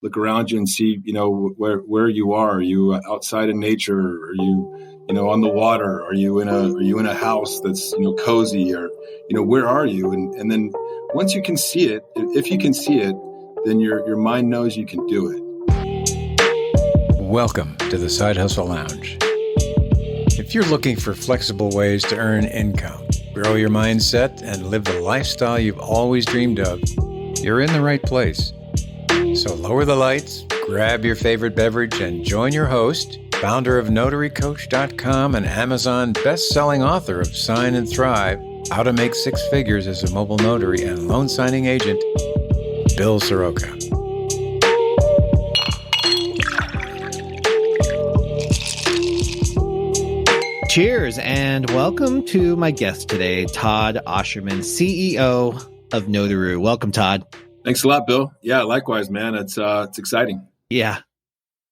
look around you and see, where you are. Are you outside in nature? Are you, on the water? Are you in a house that's, cozy? Or, where are you? And then once you can see it, if you can see it, then your mind knows you can do it. Welcome to the Sidehustle Lounge. If you're looking for flexible ways to earn income, grow your mindset, and live the lifestyle you've always dreamed of, you're in the right place. So lower the lights, grab your favorite beverage, and join your host, founder of NotaryCoach.com and Amazon best-selling author of Sign and Thrive, How to Make Six Figures as a Mobile Notary and Loan Signing Agent, Bill Soroka. Cheers, and welcome to my guest today, Todd Ausherman, CEO of Notaroo. Welcome, Todd. Thanks a lot, Bill. Yeah, likewise, man. It's exciting. Yeah.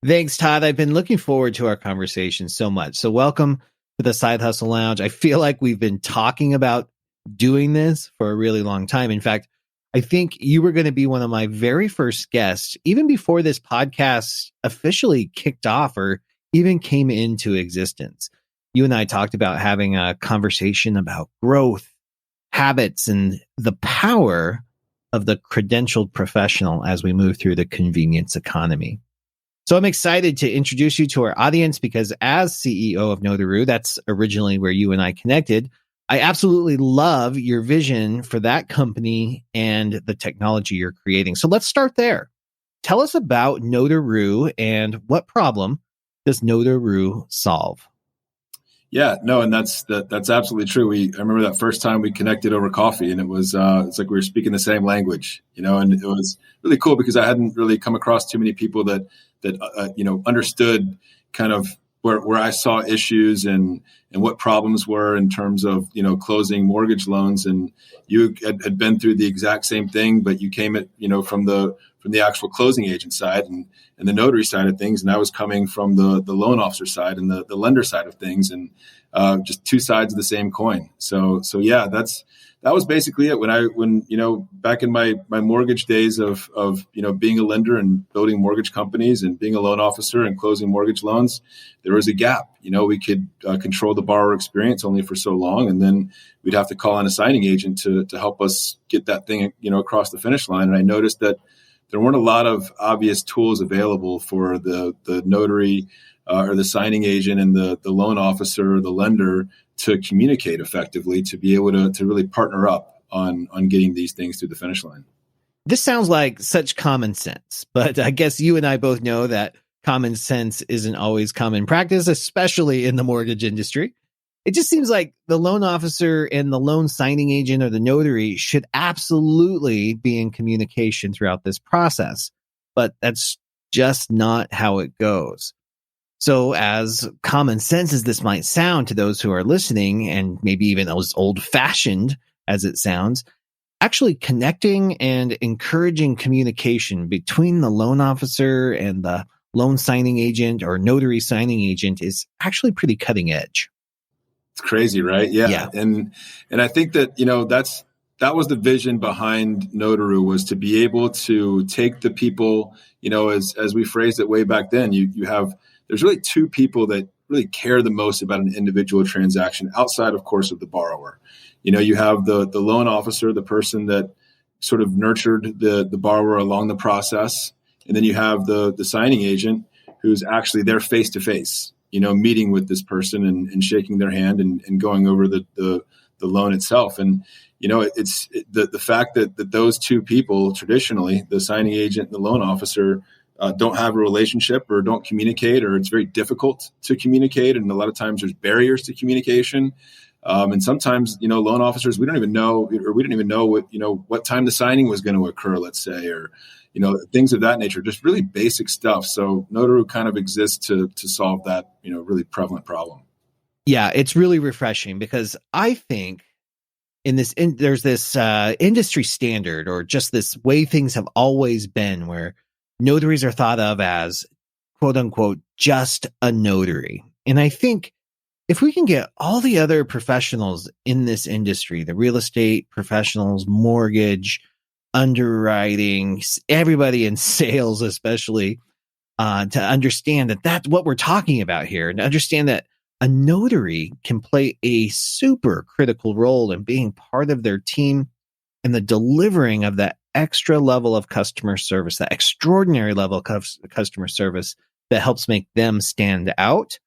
Thanks, Todd. I've been looking forward to our conversation so much. So welcome to the Sidehustle Lounge. I feel like we've been talking about doing this for a really long time. In fact, I think you were going to be one of my very first guests, even before this podcast officially kicked off or even came into existence. You and I talked about having a conversation about growth, habits, and the power of the credentialed professional as we move through the convenience economy. So I'm excited to introduce you to our audience because as CEO of Notaroo, that's originally where you and I connected, I absolutely love your vision for that company and the technology you're creating. So let's start there. Tell us about Notaroo and what problem does Notaroo solve? Yeah, no, and that's absolutely true. I remember that first time we connected over coffee, and it was it's like we were speaking the same language, and it was really cool because I hadn't really come across too many people that understood kind of where I saw issues and what problems were in terms of closing mortgage loans, and you had been through the exact same thing, but you came at from the actual closing agent side and the notary side of things. And I was coming from the loan officer side and the lender side of things, and just two sides of the same coin. So yeah, that was basically it. When back in my mortgage days of being a lender and building mortgage companies and being a loan officer and closing mortgage loans, there was a gap. We could control the borrower experience only for so long, and then we'd have to call on a signing agent to help us get that thing across the finish line. And I noticed that there weren't a lot of obvious tools available for the notary or the signing agent and the loan officer or the lender to communicate effectively, to be able to really partner up on getting these things through the finish line. This sounds like such common sense, but I guess you and I both know that common sense isn't always common practice, especially in the mortgage industry. It just seems like the loan officer and the loan signing agent or the notary should absolutely be in communication throughout this process, but that's just not how it goes. So as common sense as this might sound to those who are listening, and maybe even as old-fashioned as it sounds, actually connecting and encouraging communication between the loan officer and the loan signing agent or notary signing agent is actually pretty cutting edge. It's crazy, right? Yeah. And I think that, that was the vision behind Notaroo, was to be able to take the people, as we phrased it way back then, there's really two people that really care the most about an individual transaction outside, of course, of the borrower. You have the loan officer, the person that sort of nurtured the borrower along the process. And then you have the signing agent who's actually there face to face, meeting with this person and shaking their hand and going over the loan itself. And, it's the fact that those two people, traditionally, the signing agent and the loan officer, don't have a relationship or don't communicate, or it's very difficult to communicate. And a lot of times there's barriers to communication. And sometimes, loan officers, we didn't even know what time the signing was going to occur, let's say, or, things of that nature, just really basic stuff. So Notaroo kind of exists to solve that, really prevalent problem. Yeah, it's really refreshing because I think there's this industry standard, or just this way things have always been, where notaries are thought of as, quote unquote, just a notary. And I think if we can get all the other professionals in this industry, the real estate professionals, mortgage, underwriting, everybody in sales, especially, to understand that that's what we're talking about here, and understand that a notary can play a super critical role in being part of their team and the delivering of that extra level of customer service, that extraordinary level of customer service that helps make them stand out.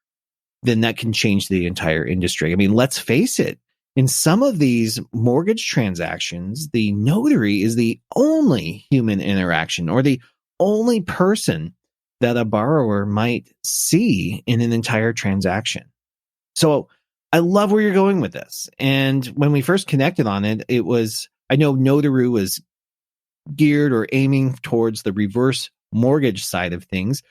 Then that can change the entire industry. I mean, let's face it. In some of these mortgage transactions, the notary is the only human interaction or the only person that a borrower might see in an entire transaction. So I love where you're going with this. And when we first connected on it, I know Notaroo was geared or aiming towards the reverse mortgage side of things.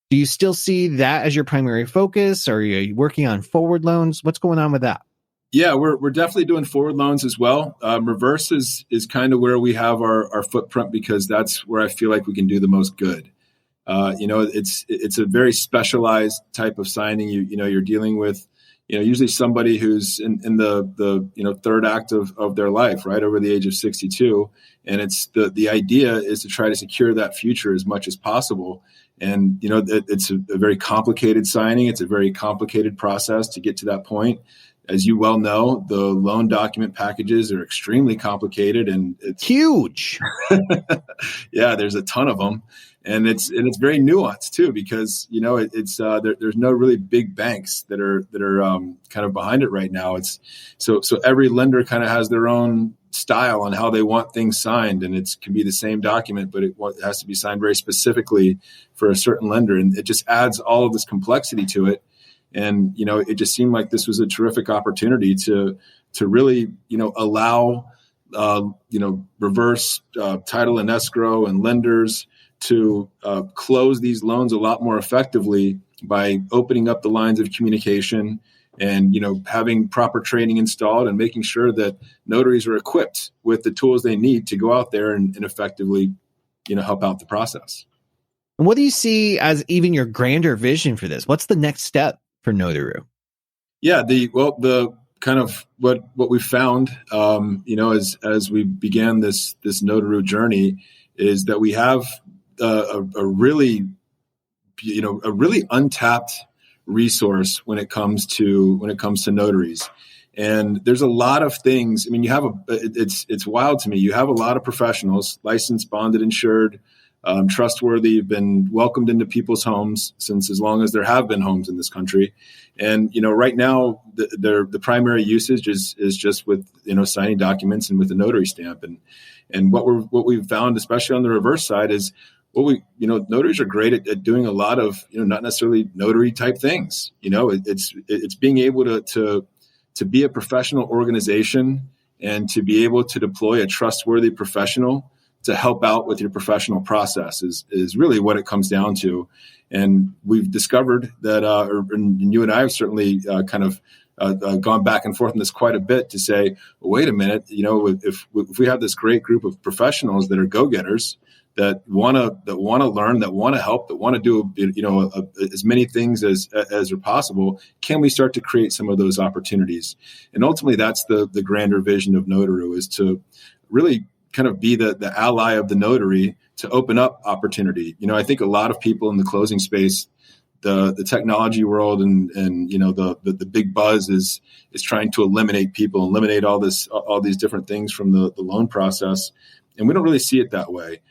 Do you still see that as your primary focus? Or are you working on forward loans? What's going on with that? Yeah, we're definitely doing forward loans as well. Reverse is kind of where we have our footprint, because that's where I feel like we can do the most good. It's a very specialized type of signing. You're dealing with, usually somebody who's in the third act of their life, right over the age of 62. And it's the idea is to try to secure that future as much as possible. And, it's a very complicated signing. It's a very complicated process to get to that point. As you well know, the loan document packages are extremely complicated, and it's huge. Yeah, there's a ton of them. And it's very nuanced too, because there's no really big banks that are kind of behind it right now. It's so every lender kind of has their own style on how they want things signed, and it can be the same document, but it has to be signed very specifically for a certain lender, and it just adds all of this complexity to it. And it just seemed like this was a terrific opportunity to really allow reverse title and escrow and lenders to close these loans a lot more effectively by opening up the lines of communication and, having proper training installed and making sure that notaries are equipped with the tools they need to go out there and effectively, help out the process. And what do you see as even your grander vision for this? What's the next step for Notaroo? Yeah, the kind of what we found, as we began this Notaroo journey, is that we have a really untapped resource when it comes to notaries. And there's a lot of things. I mean, it's wild to me. You have a lot of professionals, licensed, bonded, insured, trustworthy, been welcomed into people's homes since as long as there have been homes in this country. And, right now the primary usage is just with, signing documents and with the notary stamp. And what we've found, especially on the reverse side, is notaries are great at doing a lot of, not necessarily notary type things. It's being able to be a professional organization and to be able to deploy a trustworthy professional to help out with your professional process is really what it comes down to. And we've discovered that, and you and I have certainly kind of gone back and forth on this quite a bit to say, well, wait a minute, if we have this great group of professionals that are go-getters, that want to learn, that want to help, that want to do as many things as are possible, can we start to create some of those opportunities? And ultimately, that's the grander vision of Notaroo, is to really kind of be the ally of the notary to open up opportunity. I think a lot of people in the closing space, the technology world and the big buzz is trying to eliminate all these different things from the loan process, and we don't really see it that way.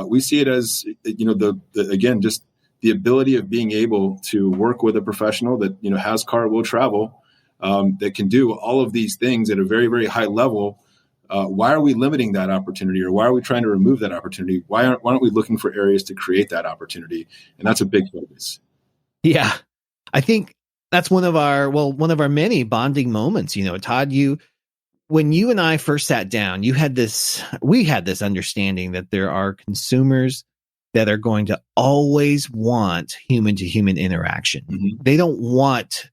We see it as again, just the ability of being able to work with a professional that has car, will travel, that can do all of these things at a very, very high level. Why are we limiting that opportunity, or why are we trying to remove that opportunity? Why aren't we looking for areas to create that opportunity? And that's a big focus. Yeah, I think that's one of our many bonding moments. Todd, when you and I first sat down, we had this understanding that there are consumers that are going to always want human to human interaction. Mm-hmm. They don't want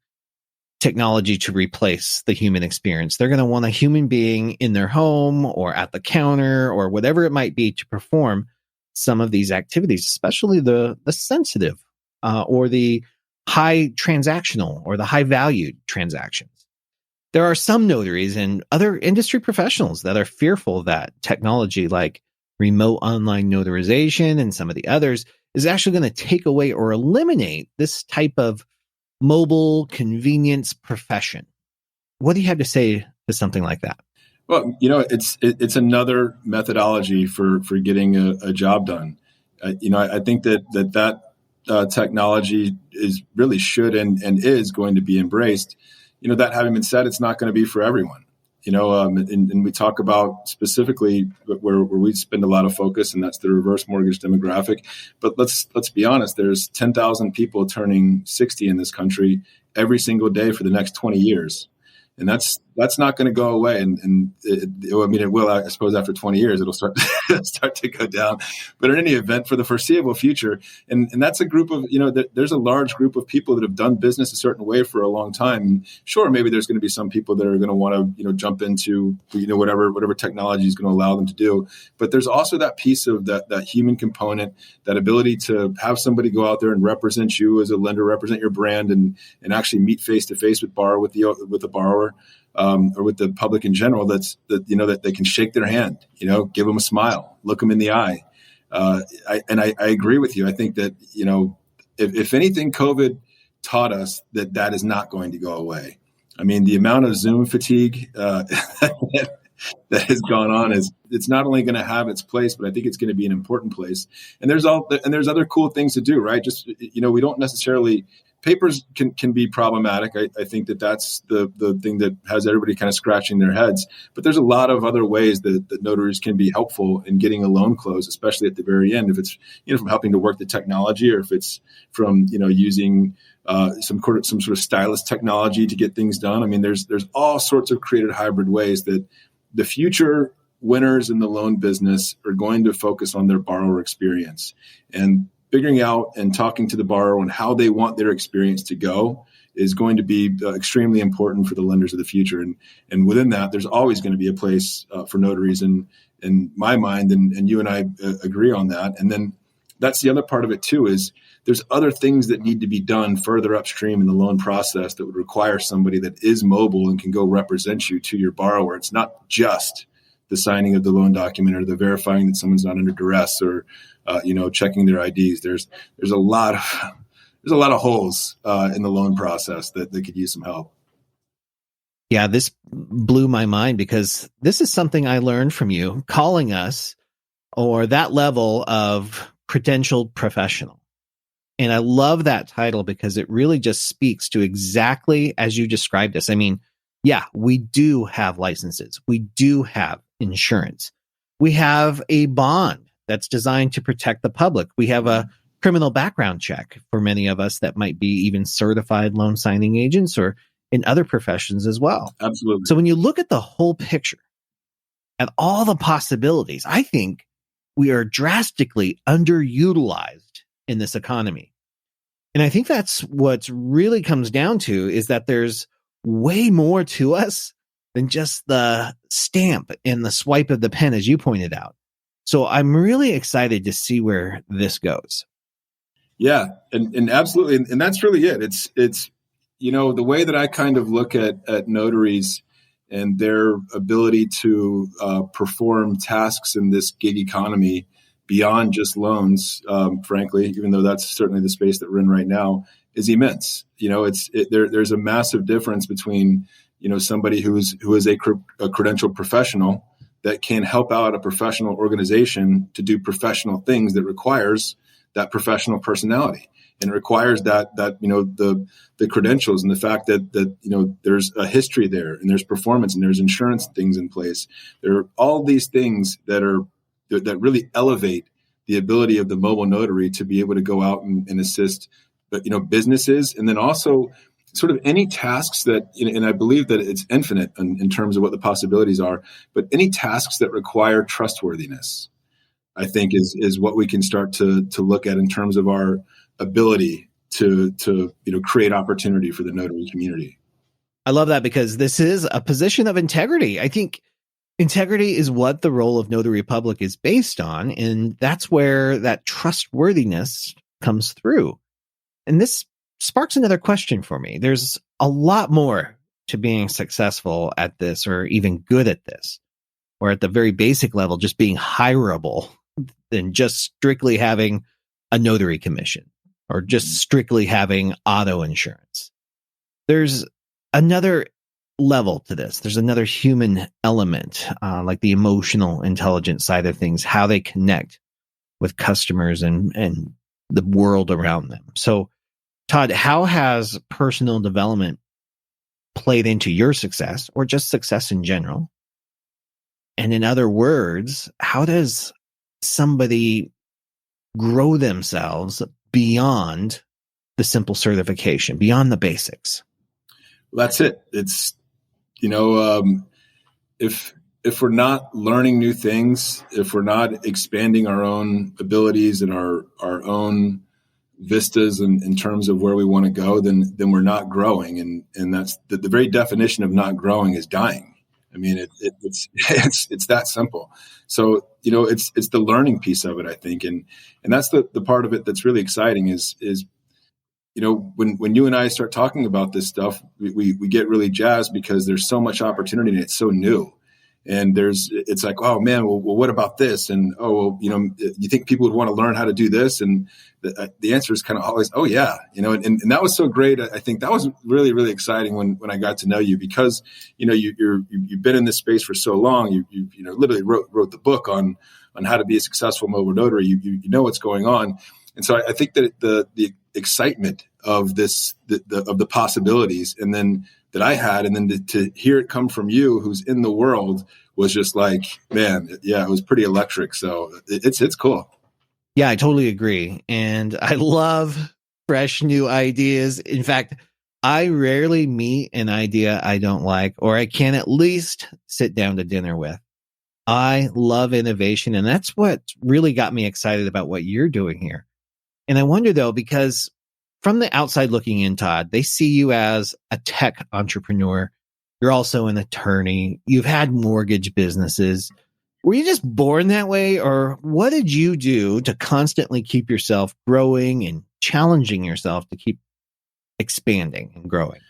technology to replace the human experience. They're going to want a human being in their home or at the counter or whatever it might be to perform some of these activities, especially the sensitive or the high transactional or the high valued transactions. There are some notaries and other industry professionals that are fearful that technology like remote online notarization, and some of the others, is actually going to take away or eliminate this type of mobile convenience profession. What do you have to say to something like that? Well, it's another methodology for getting a job done. I think that technology should and is going to be embraced. That having been said, it's not going to be for everyone. And we talk about specifically where we spend a lot of focus, and that's the reverse mortgage demographic. But let's be honest. There's 10,000 people turning 60 in this country every single day for the next 20 years. And that's not going to go away. And it will, I suppose, after 20 years, it'll start to go down. But in any event, for the foreseeable future, and that's a group of, there's a large group of people that have done business a certain way for a long time. And sure, maybe there's going to be some people that are going to want to, jump into, whatever technology is going to allow them to do. But there's also that piece of that human component, that ability to have somebody go out there and represent you as a lender, represent your brand, and actually meet face to face with the borrower. Or with the public in general, that they can shake their hand, give them a smile, look them in the eye. I agree with you. I think that, if anything, COVID taught us that is not going to go away. I mean, the amount of Zoom fatigue that has gone on it's not only going to have its place, but I think it's going to be an important place. And there's other cool things to do, right? Just, we don't necessarily. Papers can be problematic. I think that's the thing that has everybody kind of scratching their heads. But there's a lot of other ways that notaries can be helpful in getting a loan closed, especially at the very end. If it's from helping to work the technology, or if it's from using some sort of stylus technology to get things done. I mean, there's all sorts of creative hybrid ways that the future winners in the loan business are going to focus on their borrower experience, and figuring out and talking to the borrower on how they want their experience to go is going to be extremely important for the lenders of the future. And within that, there's always going to be a place for notaries in my mind, and you and I agree on that. And then that's the other part of it too, is there's other things that need to be done further upstream in the loan process that would require somebody that is mobile and can go represent you to your borrower. It's not just the signing of the loan document or the verifying that someone's not under duress, or checking their IDs. There's a lot of holes in the loan process that could use some help. Yeah, this blew my mind, because this is something I learned from you calling us, or that level of credentialed professional. And I love that title, because it really just speaks to exactly as you described us. I mean, yeah, we do have licenses. We do have insurance. We have a bond that's designed to protect the public. We have a criminal background check for many of us that might be even certified loan signing agents, or in other professions as well. Absolutely. So when you look at the whole picture, at all the possibilities, I think we are drastically underutilized in this economy. And I think that's what's really comes down to, is that there's way more to us than just the stamp and the swipe of the pen, as you pointed out. So I'm really excited to see where this goes. Yeah, and absolutely. And that's really it. It's the way that I kind of look at notaries and their ability to perform tasks in this gig economy beyond just loans, frankly, even though that's certainly the space that we're in right now, is immense. There's a massive difference between somebody who is a credentialed professional that can help out a professional organization to do professional things that requires that professional personality, and it requires that the credentials, and the fact that there's a history there, and there's performance, and there's insurance things in place. There are all these things that really elevate the ability of the mobile notary to be able to go out and assist businesses, and then also sort of any tasks that, and I believe that it's infinite in terms of what the possibilities are, but any tasks that require trustworthiness, I think is what we can start to look at in terms of our ability to create opportunity for the notary community. I love that, because this is a position of integrity. I think integrity is what the role of notary public is based on, and that's where that trustworthiness comes through. And this sparks another question for me. There's a lot more to being successful at this, or even good at this. or at the very basic level, just being hireable than just strictly having a notary commission or just strictly having auto insurance. There's another level to this. There's another human element, like the emotional intelligence side of things, how they connect with customers and the world around them. So, Todd, how has personal development played into your success or just success in general? And in other words, how does somebody grow themselves beyond the simple certification, beyond the basics? That's it. It's, if we're not learning new things, if we're not expanding our own abilities and our own vistas in terms of where we want to go, then we're not growing. And that's the very definition of not growing is dying. I mean, it's that simple. So, it's the learning piece of it, I think. And that's the part of it that's really exciting is, when you and I start talking about this stuff, we get really jazzed because there's so much opportunity and it's so new. And it's like, oh man, well, what about this? And, you think people would want to learn how to do this? And the answer is kind of always, oh yeah, and that was so great. I think that was really, really exciting when I got to know you because, you've been in this space for so long. You literally wrote the book on how to be a successful mobile notary. You know what's going on. And so I think that the excitement of this, of the possibilities, and then that I had, and then to hear it come from you, who's in the world, was just like, man, yeah, it was pretty electric. So it's cool. Yeah, I totally agree. And I love fresh new ideas. In fact, I rarely meet an idea I don't like, or I can at least sit down to dinner with. I love innovation. And that's what really got me excited about what you're doing here. And I wonder though, because from the outside looking in, Todd, they see you as a tech entrepreneur. You're also an attorney. You've had mortgage businesses. Were you just born that way, or what did you do to constantly keep yourself growing and challenging yourself to keep expanding and growing?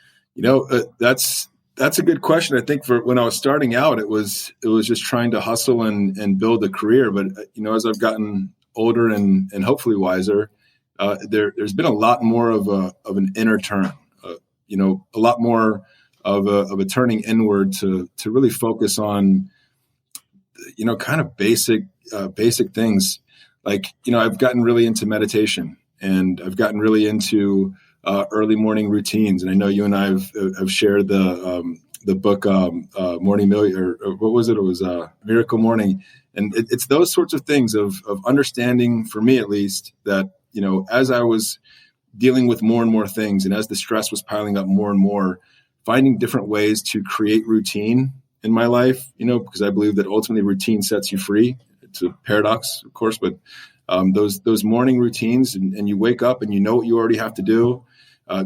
That's a good question. I think for when I was starting out, it was just trying to hustle and build a career. But as I've gotten older and hopefully wiser, there's been a lot more of an inner turn. A lot more of a turning inward to really focus on kind of basic things. Like, I've gotten really into meditation, and I've gotten really into early morning routines. And I know you and I have shared the book Morning Million, or what was it? It was Miracle Morning. And it's those sorts of things of understanding, for me at least, that, as I was dealing with more and more things, and as the stress was piling up more and more, finding different ways to create routine in my life, because I believe that ultimately routine sets you free. It's a paradox, of course, but those morning routines, and you wake up and you know what you already have to do.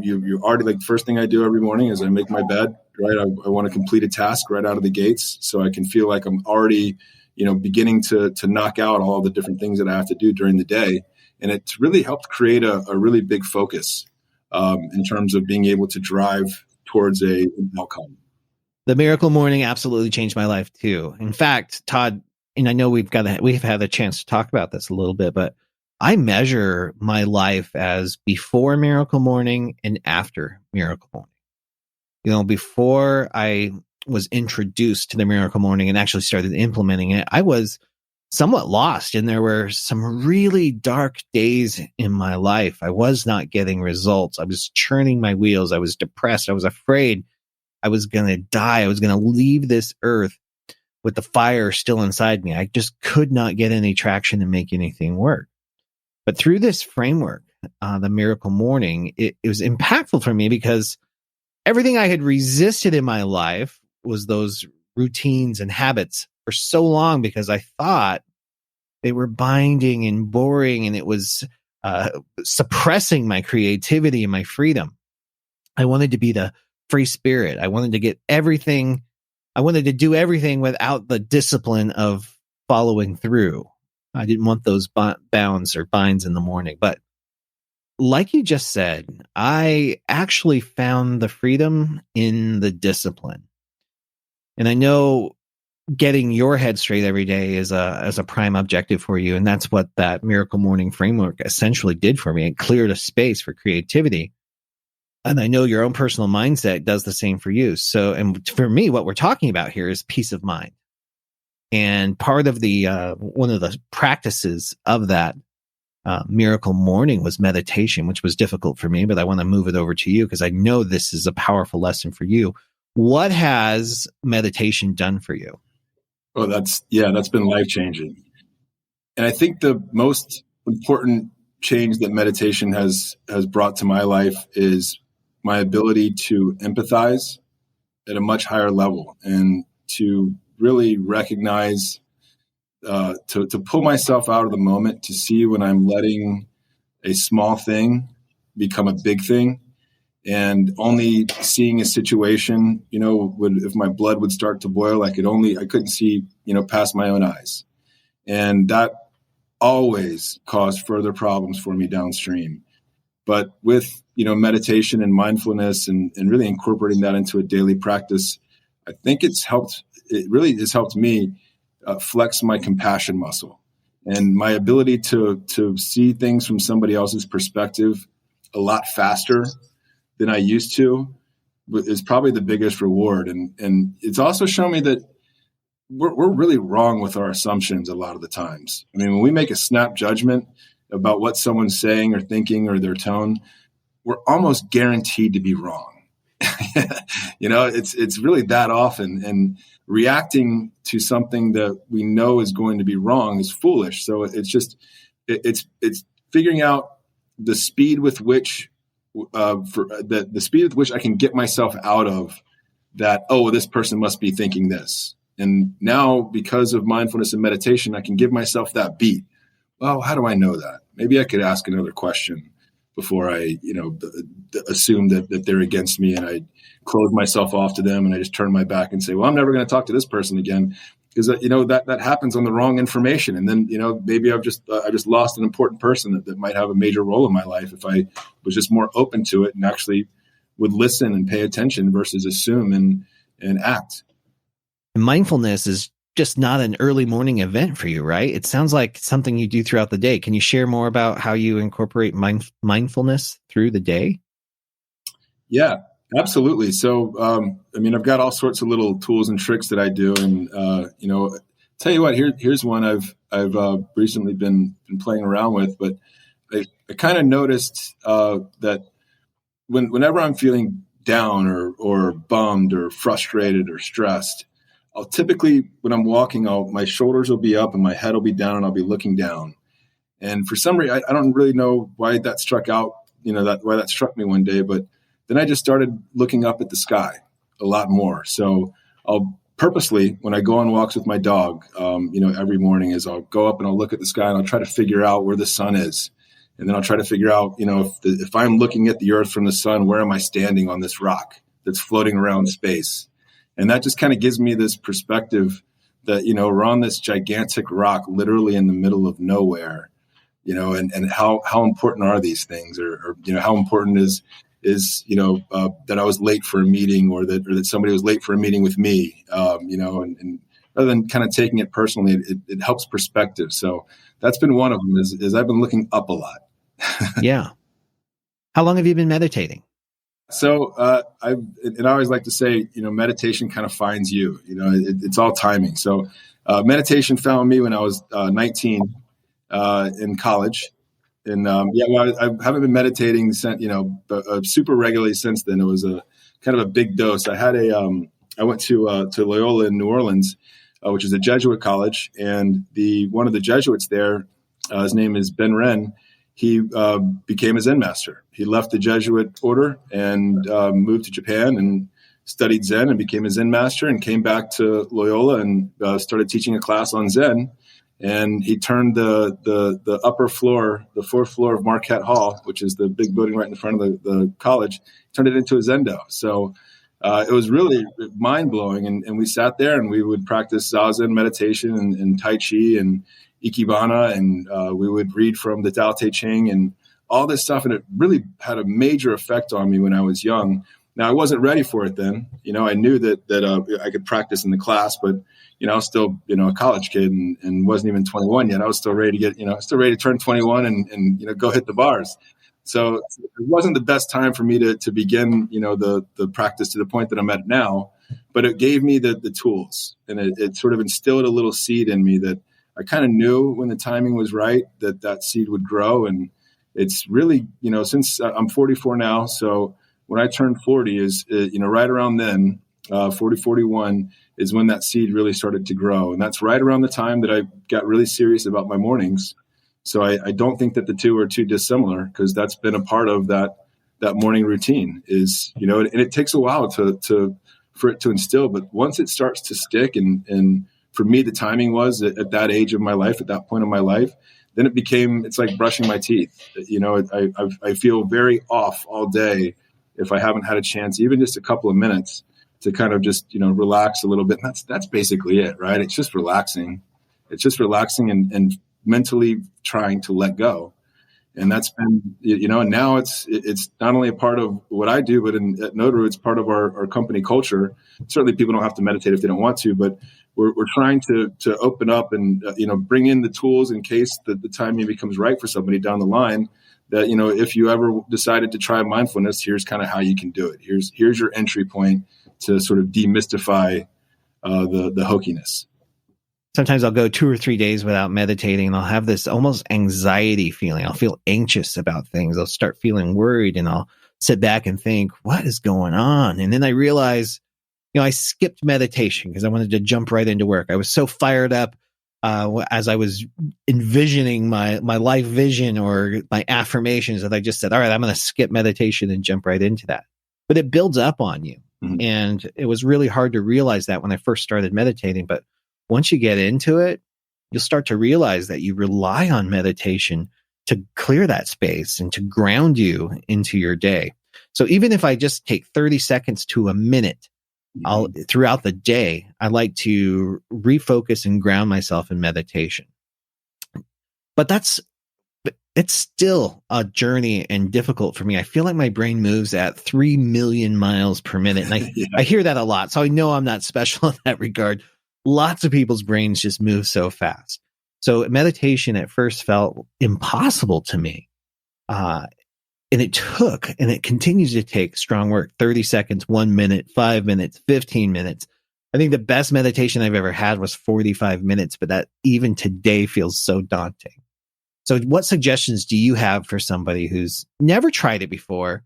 You already, like, the first thing I do every morning is I make my bed, right? I want to complete a task right out of the gates so I can feel like I'm already, beginning to knock out all the different things that I have to do during the day. And it's really helped create a really big focus in terms of being able to drive towards an outcome. The Miracle Morning absolutely changed my life too. In fact, Todd, and I know we've had a chance to talk about this a little bit, but I measure my life as before Miracle Morning and after Miracle Morning. Before I was introduced to the Miracle Morning and actually started implementing it, I was somewhat lost, and there were some really dark days in my life. I was not getting results. I was churning my wheels. I was depressed. I was afraid I was going to die. I was going to leave this earth with the fire still inside me. I just could not get any traction and make anything work. But through this framework, the Miracle Morning, it was impactful for me because everything I had resisted in my life was those routines and habits for so long, because I thought they were binding and boring, and it was suppressing my creativity and my freedom. I wanted to be the free spirit. I wanted to get everything. I wanted to do everything without the discipline of following through. I didn't want those bounds or binds in the morning. But like you just said, I actually found the freedom in the discipline. And I know getting your head straight every day is a prime objective for you. And that's what that Miracle Morning framework essentially did for me. It cleared a space for creativity. And I know your own personal mindset does the same for you. So, and for me, what we're talking about here is peace of mind. And part of the, one of the practices of that Miracle Morning was meditation, which was difficult for me, but I want to move it over to you because I know this is a powerful lesson for you. What has meditation done for you? Oh, that's been life-changing. And I think the most important change that meditation has brought to my life is my ability to empathize at a much higher level and to really recognize, to pull myself out of the moment, to see when I'm letting a small thing become a big thing, and only seeing a situation, if my blood would start to boil, I couldn't see, past my own eyes. And that always caused further problems for me downstream. But with, meditation and mindfulness and really incorporating that into a daily practice, I think it really has helped me flex my compassion muscle and my ability to see things from somebody else's perspective a lot faster than I used to is probably the biggest reward. And it's also shown me that we're really wrong with our assumptions a lot of the times. I mean, when we make a snap judgment about what someone's saying or thinking or their tone, we're almost guaranteed to be wrong. It's really that often. And reacting to something that we know is going to be wrong is foolish. So it's figuring out the speed with which the speed with which I can get myself out of that. Oh, this person must be thinking this. And now, because of mindfulness and meditation, I can give myself that beat. Well, how do I know that? Maybe I could ask another question before I, assume that they're against me and I close myself off to them and I just turn my back and say, well, I'm never going to talk to this person again, because that happens on the wrong information. And then, maybe I just lost an important person that might have a major role in my life if I was just more open to it and actually would listen and pay attention versus assume and act. Mindfulness is just not an early morning event for you, right? It sounds like something you do throughout the day. Can you share more about how you incorporate mindfulness through the day? Yeah, absolutely. So, I've got all sorts of little tools and tricks that I do. And, tell you what, here's one I've recently been playing around with, but I kind of noticed that whenever I'm feeling down or bummed or frustrated or stressed, I'll typically, when I'm walking, my shoulders will be up and my head will be down and I'll be looking down. And for some reason, I don't really know why that struck out, why that struck me one day, but then I just started looking up at the sky a lot more. So I'll purposely, when I go on walks with my dog, every morning, is I'll go up and I'll look at the sky and I'll try to figure out where the sun is. And then I'll try to figure out, if I'm looking at the earth from the sun, where am I standing on this rock that's floating around space? And that just kind of gives me this perspective that, we're on this gigantic rock, literally in the middle of nowhere, and how important are these things, or how important is that I was late for a meeting or that somebody was late for a meeting with me, and rather than kind of taking it personally, it helps perspective. So that's been one of them is I've been looking up a lot. Yeah. How long have you been meditating? So I always like to say, meditation kind of finds you. It's all timing. So meditation found me when I was 19 in college, and I haven't been meditating since, super regularly since then. It was a kind of a big dose. I went to Loyola in New Orleans, which is a Jesuit college, and one of the Jesuits there, his name is Ben Ren. He became a Zen master. He left the Jesuit order and moved to Japan and studied Zen and became a Zen master, and came back to Loyola and started teaching a class on Zen. And he turned the upper floor, the fourth floor of Marquette Hall, which is the big building right in front of the college, turned it into a Zendo. So it was really mind-blowing. And we sat there and we would practice Zazen meditation and Tai Chi and Ikebana, and we would read from the Tao Te Ching and all this stuff. And it really had a major effect on me when I was young. Now, I wasn't ready for it then. I knew that I could practice in the class, but, I was still, a college kid and wasn't even 21 yet. I was still ready to turn 21 and go hit the bars. So it wasn't the best time for me to begin, the practice to the point that I'm at now, but it gave me the tools, and it sort of instilled a little seed in me that I kind of knew when the timing was right, that seed would grow. And it's really, since I'm 44 now, so when I turned 40 is, right around then, 40, 41 is when that seed really started to grow. And that's right around the time that I got really serious about my mornings. So I don't think that the two are too dissimilar, because that's been a part of that morning routine is, and it takes a while for it to instill, but once it starts to stick, and for me, the timing was at that age of my life, at that point of my life, then it's like brushing my teeth. I feel very off all day if I haven't had a chance, even just a couple of minutes, to kind of just, relax a little bit. And that's basically it, right? It's just relaxing. It's just relaxing and mentally trying to let go. And that's been, and now it's not only a part of what I do, but at Notaroo, it's part of our company culture. Certainly people don't have to meditate if they don't want to, but we're trying to open up and, bring in the tools in case the timing becomes right for somebody down the line, that, if you ever decided to try mindfulness, here's kind of how you can do it. Here's your entry point to sort of demystify the hokiness. Sometimes I'll go 2 or 3 days without meditating, and I'll have this almost anxiety feeling. I'll feel anxious about things. I'll start feeling worried, and I'll sit back and think, what is going on? And then I realize, I skipped meditation because I wanted to jump right into work. I was so fired up as I was envisioning my life vision or my affirmations that I just said, all right, I'm going to skip meditation and jump right into that. But it builds up on you. Mm-hmm. And it was really hard to realize that when I first started meditating. But once you get into it, you'll start to realize that you rely on meditation to clear that space and to ground you into your day. So even if I just take 30 seconds to a minute, throughout the day, I like to refocus and ground myself in meditation. But it's still a journey and difficult for me. I feel like my brain moves at 3 million miles per minute. And I hear that a lot. So I know I'm not special in that regard. Lots of people's brains just move so fast. So meditation at first felt impossible to me. And it took, and it continues to take strong work, 30 seconds, 1 minute, 5 minutes, 15 minutes. I think the best meditation I've ever had was 45 minutes, but that even today feels so daunting. So what suggestions do you have for somebody who's never tried it before?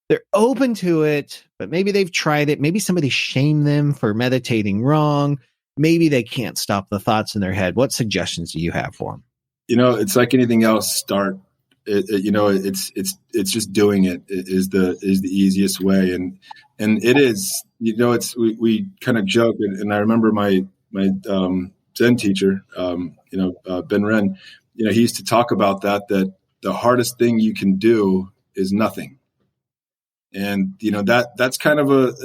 They're open to it, but maybe they've tried it. Maybe somebody shamed them for meditating wrong. Maybe they can't stop the thoughts in their head. What suggestions do you have for them? It's like anything else. Start. It's just doing it is the easiest way, and it is. We kind of joke, and I remember my Zen teacher, Ben Ren. He used to talk about that the hardest thing you can do is nothing, and that's kind of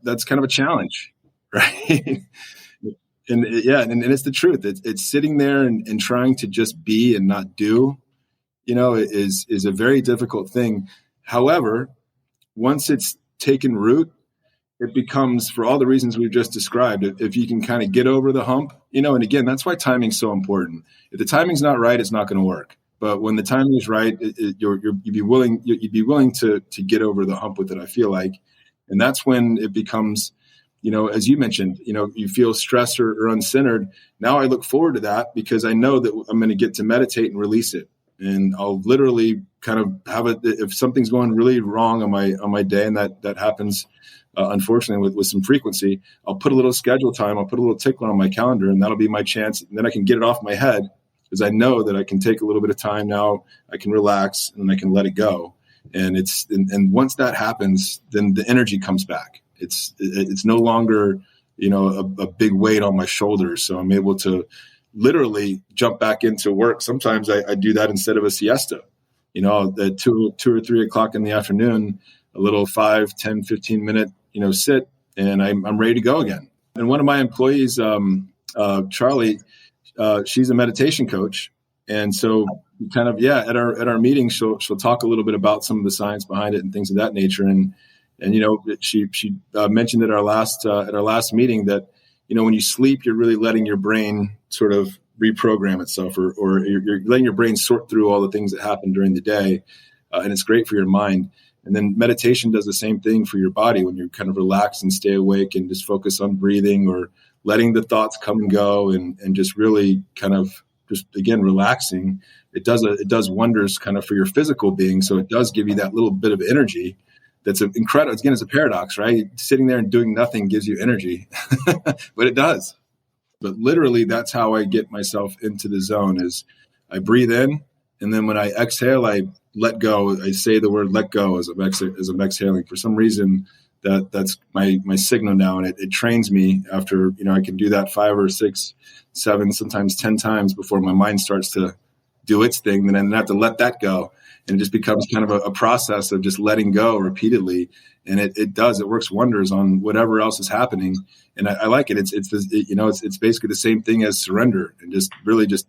that's kind of a challenge, right? And it's the truth. It's sitting there and trying to just be and not do. Is a very difficult thing. However, once it's taken root, it becomes, for all the reasons we've just described, if you can kind of get over the hump, and again, that's why timing's so important. If the timing's not right, it's not going to work. But when the timing is right, you'd be willing to get over the hump with it, I feel like. And that's when it becomes, as you mentioned, you feel stressed or uncentered. Now I look forward to that because I know that I'm going to get to meditate and release it. And I'll literally kind of have it. If something's going really wrong on my day, and that happens, unfortunately, with some frequency, I'll put a little schedule time. I'll put a little tickler on my calendar, and that'll be my chance. And then I can get it off my head because I know that I can take a little bit of time now. I can relax and I can let it go. And and once that happens, then the energy comes back. It's no longer a big weight on my shoulders, so I'm able to literally jump back into work. Sometimes I do that instead of a siesta, at 2 or 3 o'clock in the afternoon, a little 5, 10, 15 minute, sit, and I'm ready to go again. And one of my employees, Charlie, she's a meditation coach. And so kind of, at our meetings, she'll talk a little bit about some of the science behind it and things of that nature. And And, she mentioned at our last meeting that, when you sleep, you're really letting your brain sort of reprogram itself, or you're letting your brain sort through all the things that happen during the day. And it's great for your mind. And then meditation does the same thing for your body when you kind of relax and stay awake and just focus on breathing or letting the thoughts come and go and just really kind of just, again, relaxing. It does wonders kind of for your physical being. So it does give you that little bit of energy. That's incredible. Again, it's a paradox, right? Sitting there and doing nothing gives you energy, but it does. But literally, that's how I get myself into the zone is I breathe in. And then when I exhale, I let go. I say the word let go as I'm exhaling. For some reason, that's my signal now. And it trains me after, I can do that 5 or 6, 7, sometimes 10 times before my mind starts to do its thing. Then I have to let that go. And it just becomes kind of a process of just letting go repeatedly. And it works wonders on whatever else is happening. And I like it. It's basically the same thing as surrender and just really just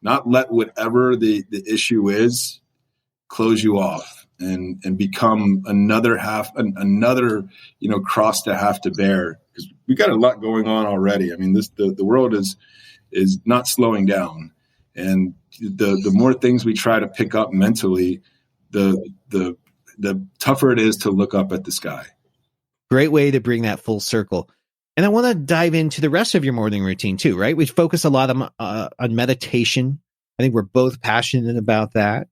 not let whatever the issue is close you off and become another cross to have to bear, because we got a lot going on already. I mean, the world is not slowing down, and the more things we try to pick up mentally, the tougher it is to look up at the sky. Great way to bring that full circle. And I want to dive into the rest of your morning routine too, right? We focus a lot on meditation. I think we're both passionate about that.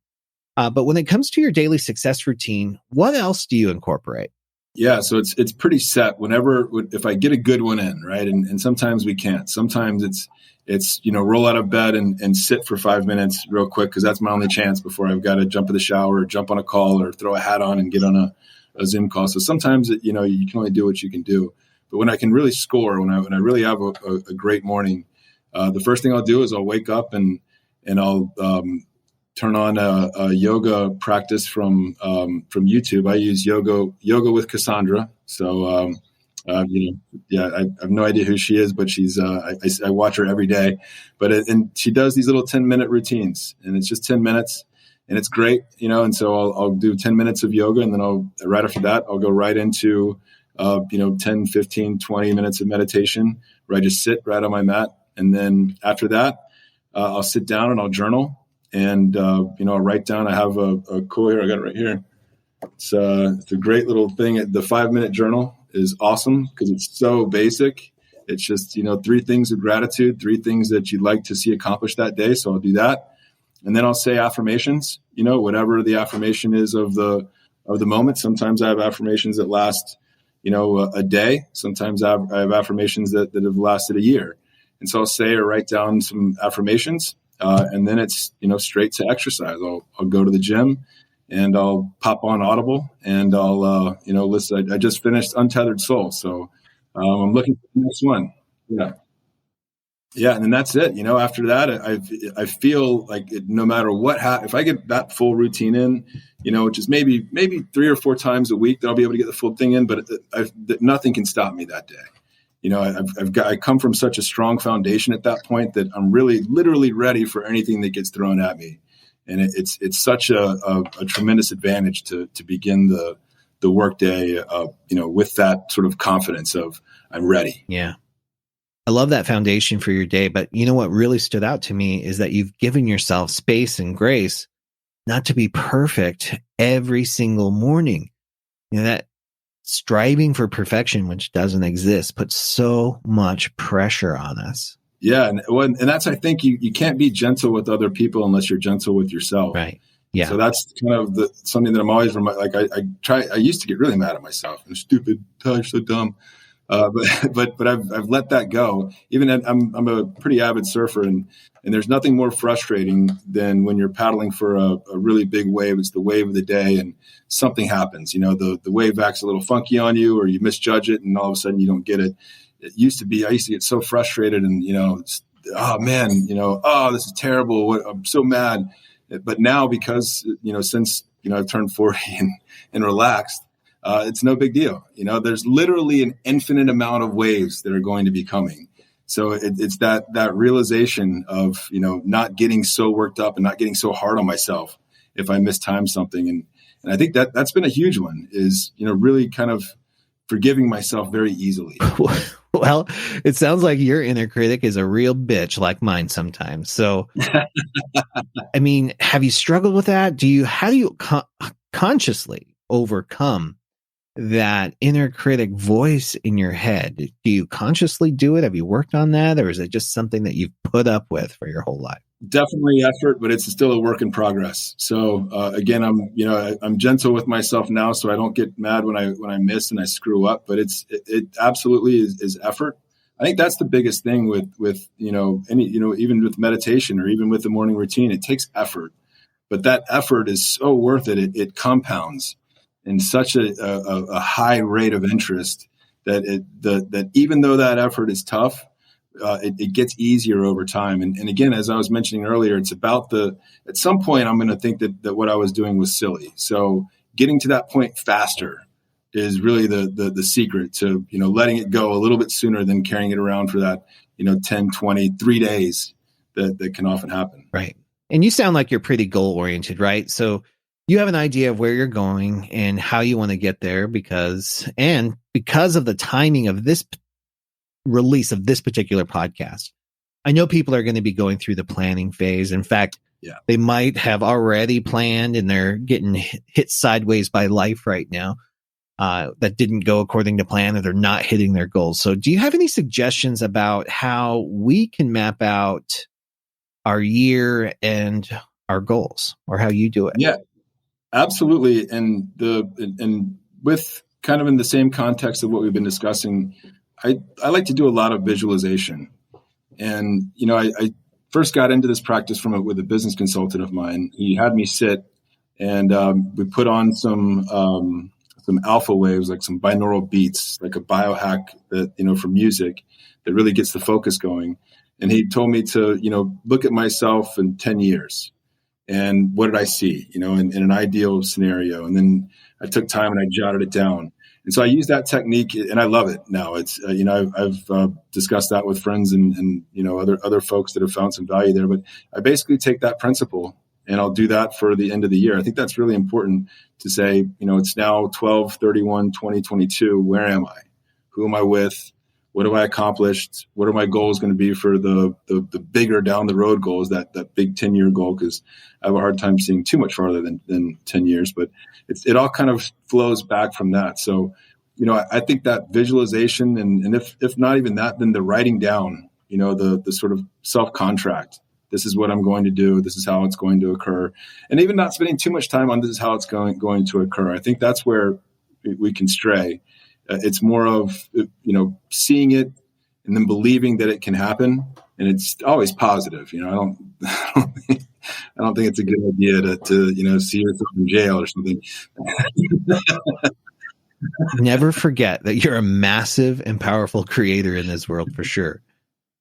But when it comes to your daily success routine, what else do you incorporate? Yeah, so it's pretty set. If I get a good one in, right, and sometimes we can't. Sometimes it's roll out of bed and sit for 5 minutes real quick, because that's my only chance before I've got to jump in the shower or jump on a call or throw a hat on and get on a Zoom call. So sometimes you can only do what you can do. But when I can really score, when I really have a great morning, the first thing I'll do is I'll wake up and I'll turn on a yoga practice from YouTube. I use yoga with Cassandra. So I have no idea who she is, but she's I watch her every day. And she does these little 10-minute routines, and it's just 10 minutes, and it's great, And so I'll do 10 minutes of yoga, and then right after that I'll go right into 10, 15, 20 minutes of meditation, where I just sit right on my mat. And then after that, I'll sit down and I'll journal, and I'll write down. I have a cool here. I got it right here. It's a great little thing. The 5-minute journal is awesome because it's so basic. It's just 3 things of gratitude, 3 things that you'd like to see accomplished that day. So I'll do that, and then I'll say affirmations. Whatever the affirmation is of the moment. Sometimes I have affirmations that last a day. Sometimes I have affirmations that have lasted a year. And so I'll say or write down some affirmations, and then it's, straight to exercise. I'll go to the gym and I'll pop on Audible and I'll, listen. I just finished Untethered Soul. So I'm looking for the next one. Yeah. Yeah. And then that's it. After that, I feel like no matter what, if I get that full routine in, which is maybe 3 or 4 times a week that I'll be able to get the full thing in, but nothing can stop me that day. I come from such a strong foundation at that point that I'm really literally ready for anything that gets thrown at me. And it's such a tremendous advantage to begin the workday, with that sort of confidence of I'm ready. Yeah. I love that foundation for your day. But what really stood out to me is that you've given yourself space and grace not to be perfect every single morning. That striving for perfection, which doesn't exist, puts so much pressure on us. Yeah. And that's, I think you can't be gentle with other people unless you're gentle with yourself. Right. Yeah. So that's kind of something that I'm always I used to get really mad at myself. I'm stupid. Oh, you're so dumb. But I've let that go. Even I'm a pretty avid surfer, and there's nothing more frustrating than when you're paddling for a really big wave. It's the wave of the day, and something happens. The wave acts a little funky on you, or you misjudge it, and all of a sudden you don't get it. I used to get so frustrated, and oh man, this is terrible. I'm so mad. But now, because since I've turned 40 and relaxed. It's no big deal. There's literally an infinite amount of waves that are going to be coming. So it's that realization of, not getting so worked up and not getting so hard on myself if I mistime something. And I think that's been a huge one, is, really kind of forgiving myself very easily. Well, it sounds like your inner critic is a real bitch like mine sometimes. So, I mean, have you struggled with that? How do you consciously overcome that inner critic voice in your head? Do you consciously do it? Have you worked on that? Or is it just something that you've put up with for your whole life? Definitely effort, but it's still a work in progress. So again, I'm gentle with myself now, so I don't get mad when I miss and I screw up. But it absolutely is effort. I think that's the biggest thing with even with meditation or even with the morning routine. It takes effort, but that effort is so worth it. It compounds in such a high rate of interest that even though that effort is tough, it gets easier over time. And again, as I was mentioning earlier, it's about at some point, I'm going to think that what I was doing was silly. So getting to that point faster is really the secret to, letting it go a little bit sooner than carrying it around for that, 10, 20, 3 days that can often happen. Right. And you sound like you're pretty goal oriented, right? So you have an idea of where you're going and how you want to get there because of the timing of this release of this particular podcast, I know people are going to be going through the planning phase. In fact, they might have already planned and they're getting hit sideways by life right now that didn't go according to plan, or they're not hitting their goals. So do you have any suggestions about how we can map out our year and our goals, or how you do it? Yeah, absolutely. And with kind of in the same context of what we've been discussing, I like to do a lot of visualization. And, I first got into this practice with a business consultant of mine. He had me sit and we put on some alpha waves, like some binaural beats, like a biohack that, for music that really gets the focus going. And he told me to, look at myself in 10 years. And what did I see, in an ideal scenario? And then I took time and I jotted it down. And so I use that technique, and I love it now. It's I've discussed that with friends and other folks that have found some value there. But I basically take that principle and I'll do that for the end of the year. I think that's really important to say. It's now 12/31/2022. Where am I? Who am I with? What have I accomplished? What are my goals going to be for the bigger down the road goals? That big 10-year goal, because I have a hard time seeing too much farther than 10 years. But it all kind of flows back from that. So, I think that visualization and if not even that, then the writing down, the sort of self-contract. This is what I'm going to do. This is how it's going to occur. And even not spending too much time on this is how it's going to occur. I think that's where we can stray. It's more of, seeing it and then believing that it can happen. And it's always positive. I don't think it's a good idea to see yourself in jail or something. Never forget that you're a massive and powerful creator in this world, for sure.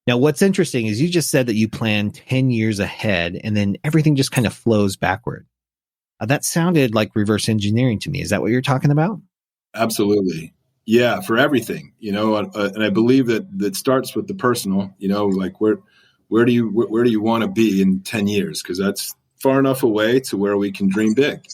Now, what's interesting is you just said that you plan 10 years ahead and then everything just kind of flows backward. That sounded like reverse engineering to me. Is that what you're talking about? Absolutely. Yeah, for everything, and I believe that starts with the personal, like where do you want to be in 10 years? Because that's far enough away to where we can dream big.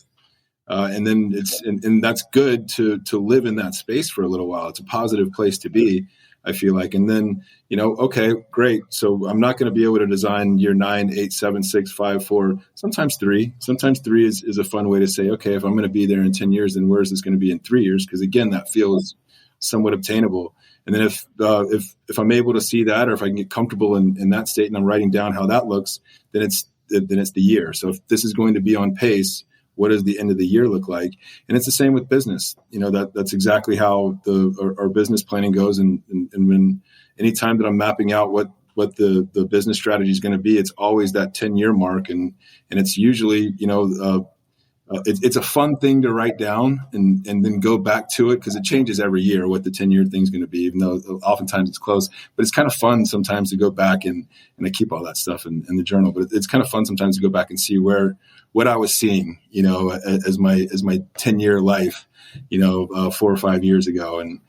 And then and that's good to live in that space for a little while. It's a positive place to be, I feel like. And then, okay, great. So I'm not going to be able to design year 9, 8, 7, 6, 5, 4, sometimes 3. Sometimes 3 is a fun way to say, okay, if I'm going to be there in 10 years, then where is this going to be in 3 years? Because again, that feels somewhat obtainable. And then if I'm able to see that, or if I can get comfortable in that state and I'm writing down how that looks, then it's the year. So if this is going to be on pace, what does the end of the year look like? And it's the same with business. That's exactly how our business planning goes. And when anytime that I'm mapping out what the business strategy is going to be, it's always that 10-year mark. And it's usually, it's a fun thing to write down and then go back to it, because it changes every year what the 10-year thing is going to be, even though oftentimes it's close. But it's kind of fun sometimes to go back and I keep all that stuff in the journal. But it's kind of fun sometimes to go back and see what I was seeing, as my 10-year life, 4 or 5 years ago. And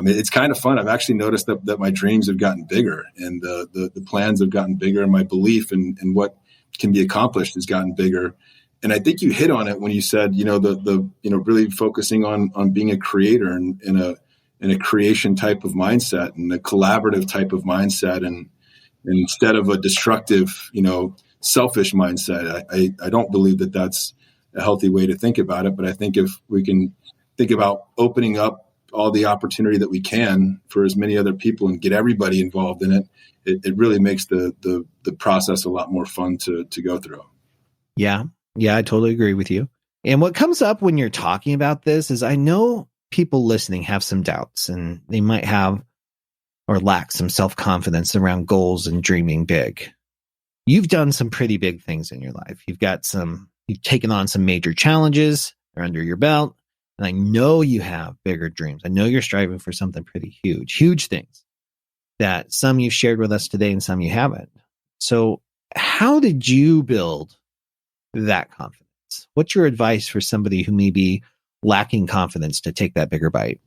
it's kind of fun. I've actually noticed that my dreams have gotten bigger and the plans have gotten bigger, and my belief in what can be accomplished has gotten bigger. And I think you hit on it when you said, really focusing on being a creator and in a creation type of mindset and a collaborative type of mindset, and instead of a destructive, selfish mindset. I don't believe that that's a healthy way to think about it. But I think if we can think about opening up all the opportunity that we can for as many other people and get everybody involved in it, it really makes the process a lot more fun to go through. Yeah. Yeah, I totally agree with you. And what comes up when you're talking about this is I know people listening have some doubts, and they might have or lack some self-confidence around goals and dreaming big. You've done some pretty big things in your life. You've taken on some major challenges. They're under your belt. And I know you have bigger dreams. I know you're striving for something pretty huge things that some you've shared with us today and some you haven't. So how did you build that confidence? What's your advice for somebody who may be lacking confidence to take that bigger bite?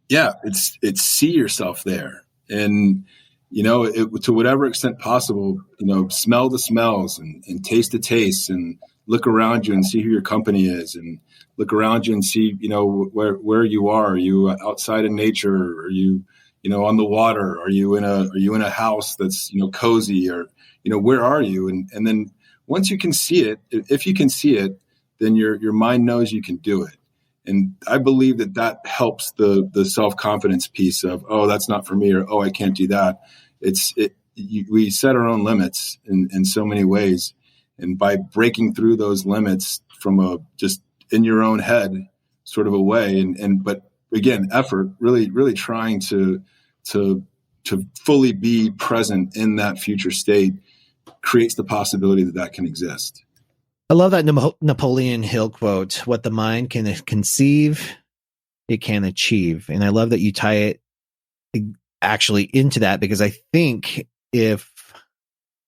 Yeah, it's see yourself there. And, to whatever extent possible, smell the smells and taste the tastes, and look around you and see who your company is, and look around you and see, where you are. Are you outside in nature? Are you, on the water? Are you in a house that's, cozy, or, where are you? And then once you can see it, if you can see it, then your mind knows you can do it. And I believe that helps the self-confidence piece of, oh, that's not for me, or, oh, I can't do that. We set our own limits in so many ways. And by breaking through those limits from a just in your own head sort of a way, but again, effort, really trying to fully be present in that future state creates the possibility that can exist. I love that Napoleon Hill quote, what the mind can conceive, it can achieve. And I love that you tie it actually into that, because I think if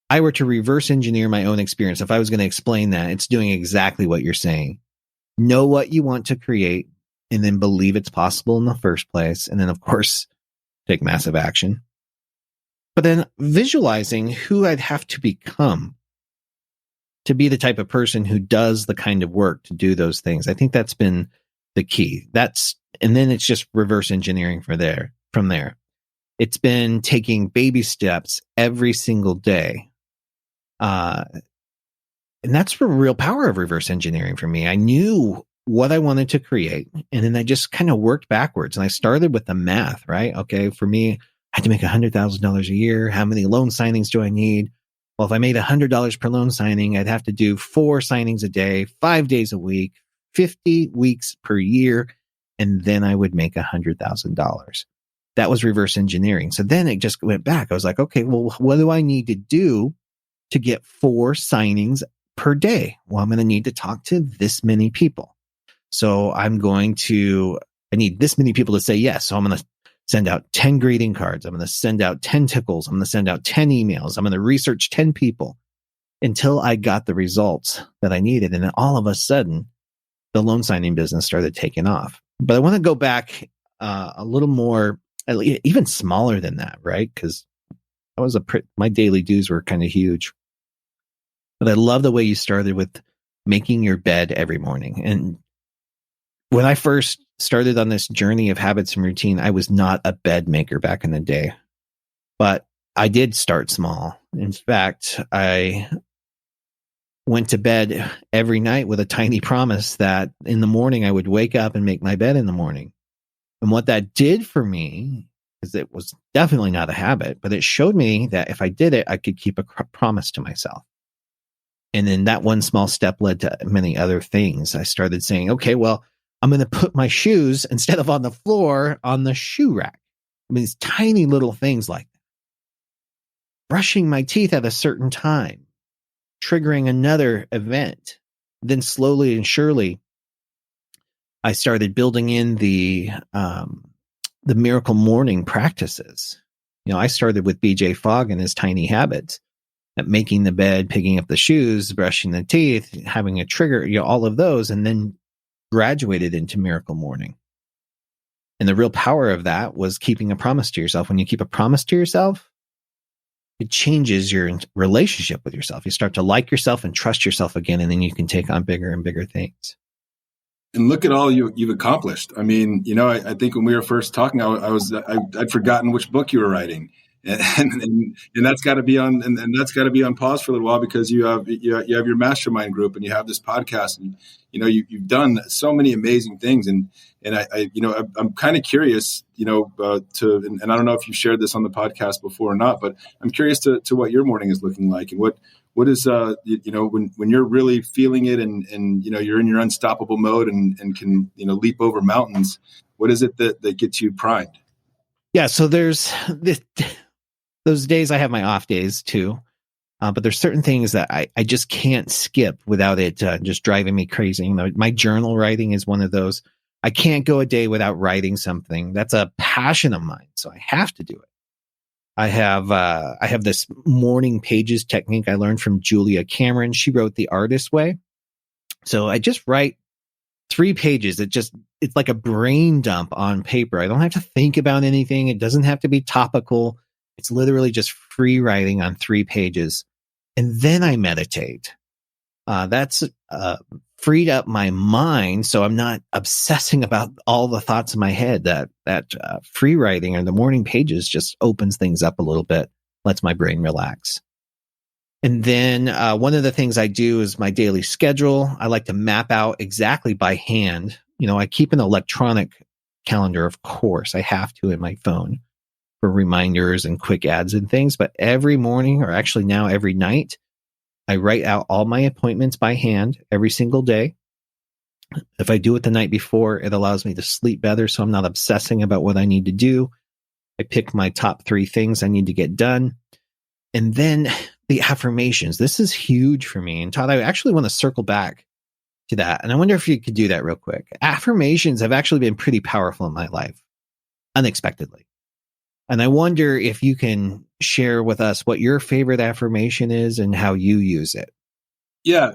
I were to reverse engineer my own experience, if I was going to explain that, it's doing exactly what you're saying. Know what you want to create, and then believe it's possible in the first place. And then, of course, take massive action. But then visualizing who I'd have to become to be the type of person who does the kind of work to do those things. I think that's been the key. And then it's just reverse engineering from there. It's been taking baby steps every single day. And that's the real power of reverse engineering for me. I knew what I wanted to create, and then I just kind of worked backwards. And I started with the math, right? Okay, for me, I had to make $100,000 a year. How many loan signings do I need? Well, if I made $100 per loan signing, I'd have to do 4 signings a day, 5 days a week, 50 weeks per year, and then I would make $100,000. That was reverse engineering. So then it just went back. I was like, okay, well, what do I need to do to get 4 signings per day? Well, I'm going to need to talk to this many people. So I need this many people to say yes. So I'm going to send out 10 greeting cards. I'm going to send out 10 tickles. I'm going to send out 10 emails. I'm going to research 10 people until I got the results that I needed. And then all of a sudden, the loan signing business started taking off. But I want to go back a little more, even smaller than that, right? Because my daily dues were kind of huge. But I love the way you started with making your bed every morning. And when I first started on this journey of habits and routine, I was not a bed maker back in the day, but I did start small. In fact, I went to bed every night with a tiny promise that in the morning I would wake up and make my bed in the morning. And what that did for me is it was definitely not a habit, but it showed me that if I did it, I could keep a promise to myself. And then that one small step led to many other things. I started saying, okay, well, I'm going to put my shoes instead of on the floor on the shoe rack. I mean, these tiny little things like that. Brushing my teeth at a certain time, triggering another event. Then slowly and surely, I started building in the miracle morning practices. I started with BJ Fogg and his tiny habits, at making the bed, picking up the shoes, brushing the teeth, having a trigger, all of those, and then graduated into Miracle Morning. And the real power of that was keeping a promise to yourself. When you keep a promise to yourself, it changes your relationship with yourself. You start to like yourself and trust yourself again, and then you can take on bigger and bigger things. And look at all you've accomplished. I mean, I think when we were first talking, I'd forgotten which book you were writing, and that's got to be on and that's got to be on pause for a little while, because you have your mastermind group and you have this podcast, and you've done so many amazing things, and I'm kind of curious, and I don't know if you've shared this on the podcast before or not, but I'm curious to what your morning is looking like, and what is when you're really feeling it, and you're in your unstoppable mode and can leap over mountains. What is it that gets you primed? Yeah, so there's those days. I have my off days too, but there's certain things that I just can't skip without it just driving me crazy. My journal writing is one of those. I can't go a day without writing something. That's a passion of mine, so I have to do it. I have this morning pages technique I learned from Julia Cameron. She wrote The Artist Way. So I just write 3 pages. It's like a brain dump on paper. I don't have to think about anything. It doesn't have to be topical. It's literally just free writing on 3 pages. And then I meditate. That's freed up my mind, so I'm not obsessing about all the thoughts in my head. That free writing or the morning pages just opens things up a little bit, lets my brain relax. And then one of the things I do is my daily schedule. I like to map out exactly by hand. I keep an electronic calendar, of course. I have to in my phone for reminders and quick ads and things. But every morning, or actually now every night, I write out all my appointments by hand every single day. If I do it the night before, it allows me to sleep better, so I'm not obsessing about what I need to do. I pick my top 3 things I need to get done. And then the affirmations. This is huge for me. And Todd, I actually want to circle back to that. And I wonder if you could do that real quick. Affirmations have actually been pretty powerful in my life, unexpectedly. And I wonder if you can share with us what your favorite affirmation is and how you use it. Yeah,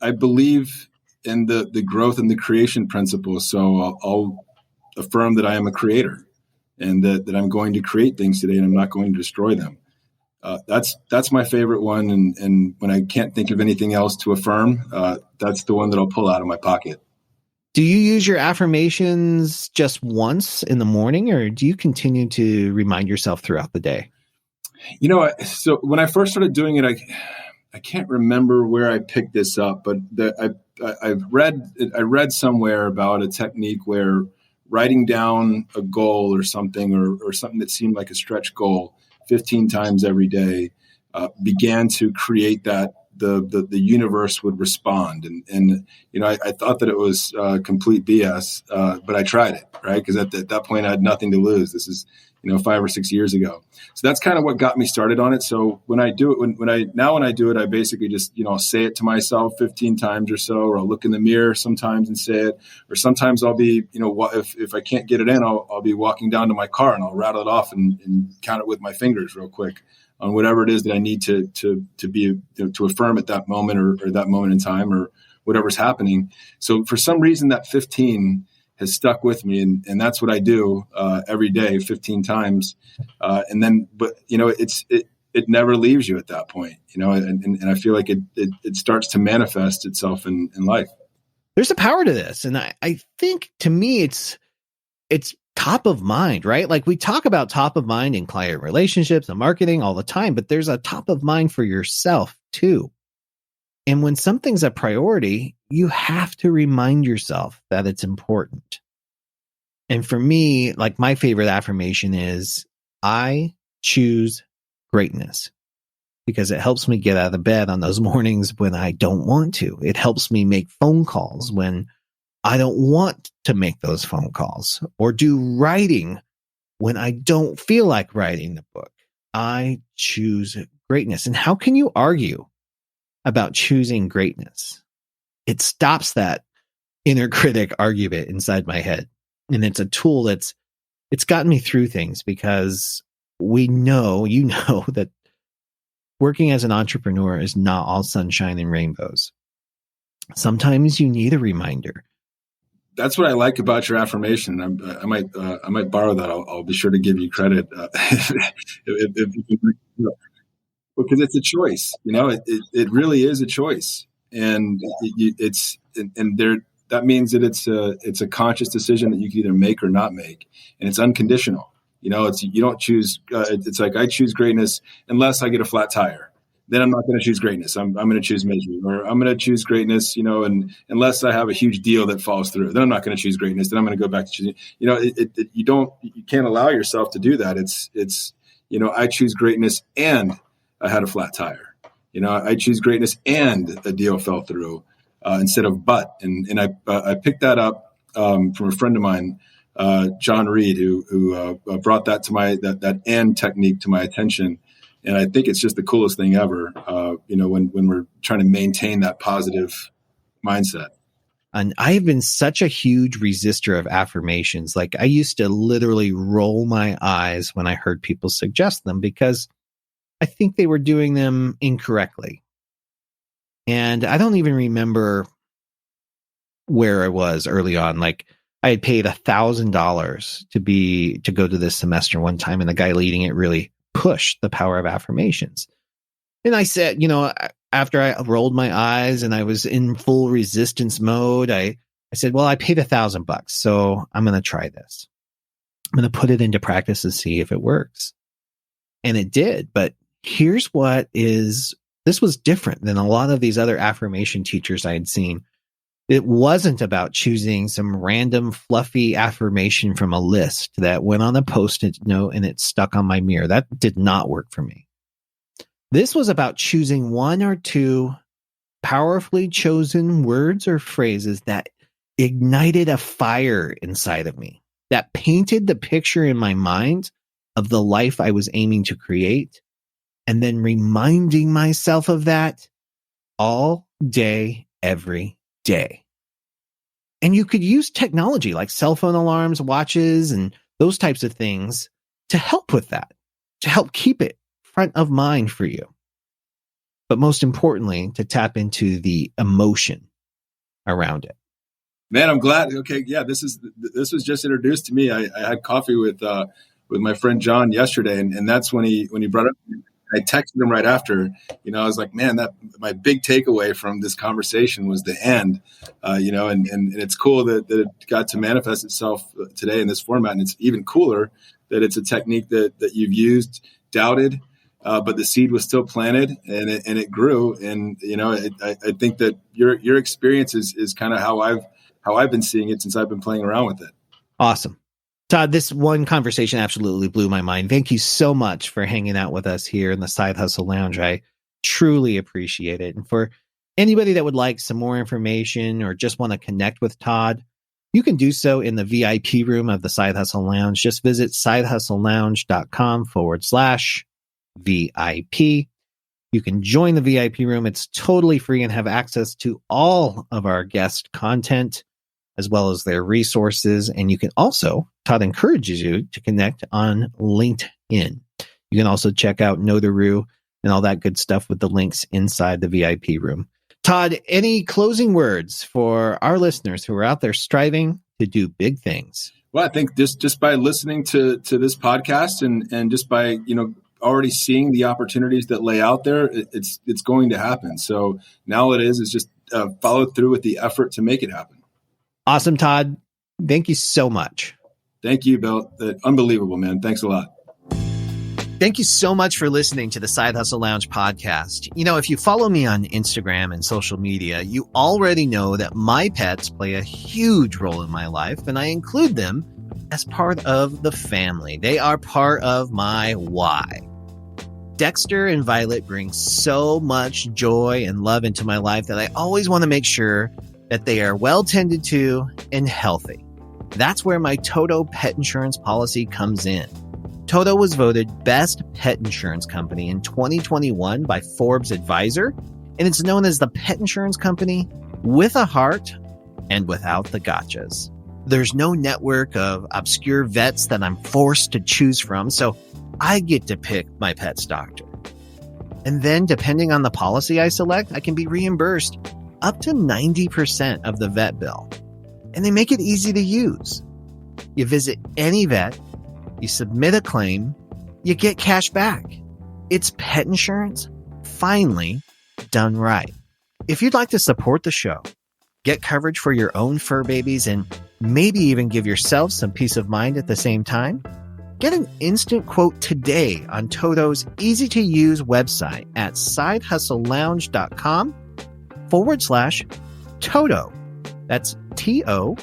I believe in the growth and the creation principle. So I'll affirm that I am a creator, and that I'm going to create things today, and I'm not going to destroy them. That's my favorite one. And when I can't think of anything else to affirm, that's the one that I'll pull out of my pocket. Do you use your affirmations just once in the morning, or do you continue to remind yourself throughout the day? So when I first started doing it, I can't remember where I picked this up, but I read somewhere about a technique where writing down a goal or something, or something that seemed like a stretch goal 15 times every day began to create that the universe would respond. And I thought that it was complete BS, but I tried it, right? Because at that point I had nothing to lose. This is 5 or 6 years ago. So that's kind of what got me started on it. So when I do it, when I do it, I basically just I'll say it to myself 15 times or so, or I'll look in the mirror sometimes and say it, or sometimes I'll be if I can't get it in, I'll be walking down to my car and I'll rattle it off and count it with my fingers real quick on whatever it is that I need to be to affirm at that moment, or that moment in time, or whatever's happening. So for some reason that 15 has stuck with me, and that's what I do every day, 15 times. And then, but it never leaves you at that point, and I feel like it starts to manifest itself in life. There's a power to this. And I think, to me, it's top of mind, right? Like, we talk about top of mind in client relationships and marketing all the time, but there's a top of mind for yourself too. And when something's a priority, you have to remind yourself that it's important. And for me, like, my favorite affirmation is, I choose greatness, because it helps me get out of bed on those mornings when I don't want to. It helps me make phone calls when I don't want to make those phone calls, or do writing when I don't feel like writing the book. I choose greatness. And how can you argue about choosing greatness? It stops that inner critic argument inside my head. And it's a tool it's gotten me through things, because we know, that working as an entrepreneur is not all sunshine and rainbows. Sometimes you need a reminder. That's what I like about your affirmation. I might borrow that. I'll be sure to give you credit. Because it's a choice, it really is a choice. And that means that it's a conscious decision that you can either make or not make. And it's unconditional. You don't choose, it's like I choose greatness unless I get a flat tire. Then I'm not going to choose greatness. I'm going to choose misery, or I'm going to choose greatness, and unless I have a huge deal that falls through, then I'm not going to choose greatness. Then I'm going to go back to choosing, you can't allow yourself to do that. It's, I choose greatness and I had a flat tire. I choose greatness and a deal fell through, instead of but. And I picked that up, from a friend of mine, John Reed, who brought that to that and technique to my attention. And I think it's just the coolest thing ever, when we're trying to maintain that positive mindset. And I've been such a huge resistor of affirmations. Like, I used to literally roll my eyes when I heard people suggest them because I think they were doing them incorrectly. And I don't even remember where I was early on. Like, I had paid $1,000 to go to this semester one time, and the guy leading it really pushed the power of affirmations. And I said, after I rolled my eyes and I was in full resistance mode, I said, well, I paid $1,000, so I'm going to try this. I'm going to put it into practice and see if it works. And it did. But here's this was different than a lot of these other affirmation teachers I had seen. It wasn't about choosing some random fluffy affirmation from a list that went on a Post-it note and it stuck on my mirror. That did not work for me. This was about choosing one or two powerfully chosen words or phrases that ignited a fire inside of me, that painted the picture in my mind of the life I was aiming to create, and then reminding myself of that all day, every day. And you could use technology like cell phone alarms, watches, and those types of things to help with that, to help keep it front of mind for you. But most importantly, to tap into the emotion around it. Man, I'm glad. Okay, yeah, this was just introduced to me. I had coffee with my friend John yesterday, and that's when he brought it up. I texted him right after. I was like, man, that my big takeaway from this conversation was the end. And it's cool that it got to manifest itself today in this format, and it's even cooler that it's a technique that you've used, doubted, but the seed was still planted and it grew. And I think that your experience is kind of how I've been seeing it since I've been playing around with it. Awesome. Todd, this one conversation absolutely blew my mind. Thank you so much for hanging out with us here in the Side Hustle Lounge. I truly appreciate it. And for anybody that would like some more information or just want to connect with Todd, you can do so in the VIP room of the Side Hustle Lounge. Just visit sidehustlelounge.com/VIP. You can join the VIP room. It's totally free and have access to all of our guest content, as well as their resources. And you can also, Todd encourages you to connect on LinkedIn. You can also check out Notaroo and all that good stuff with the links inside the VIP room. Todd, any closing words for our listeners who are out there striving to do big things? Well, I think just by listening to this podcast and just by, already seeing the opportunities that lay out there, it's going to happen. So now it is just follow through with the effort to make it happen. Awesome, Todd. Thank you so much. Thank you, Bill. Unbelievable, man. Thanks a lot. Thank you so much for listening to the Side Hustle Lounge podcast. If you follow me on Instagram and social media, you already know that my pets play a huge role in my life, and I include them as part of the family. They are part of my why. Dexter and Violet bring so much joy and love into my life that I always want to make sure that they are well tended to and healthy. That's where my Toto pet insurance policy comes in. Toto was voted best pet insurance company in 2021 by Forbes Advisor, and it's known as the pet insurance company with a heart and without the gotchas. There's no network of obscure vets that I'm forced to choose from, so I get to pick my pet's doctor. And then, depending on the policy I select, I can be reimbursed up to 90% of the vet bill. and they make it easy to use. You visit any vet, you submit a claim, you get cash back. It's pet insurance finally done right. If you'd like to support the show, get coverage for your own fur babies, and maybe even give yourself some peace of mind at the same time, get an instant quote today on Toto's easy-to-use website at sidehustlelounge.com/Toto. That's Toto.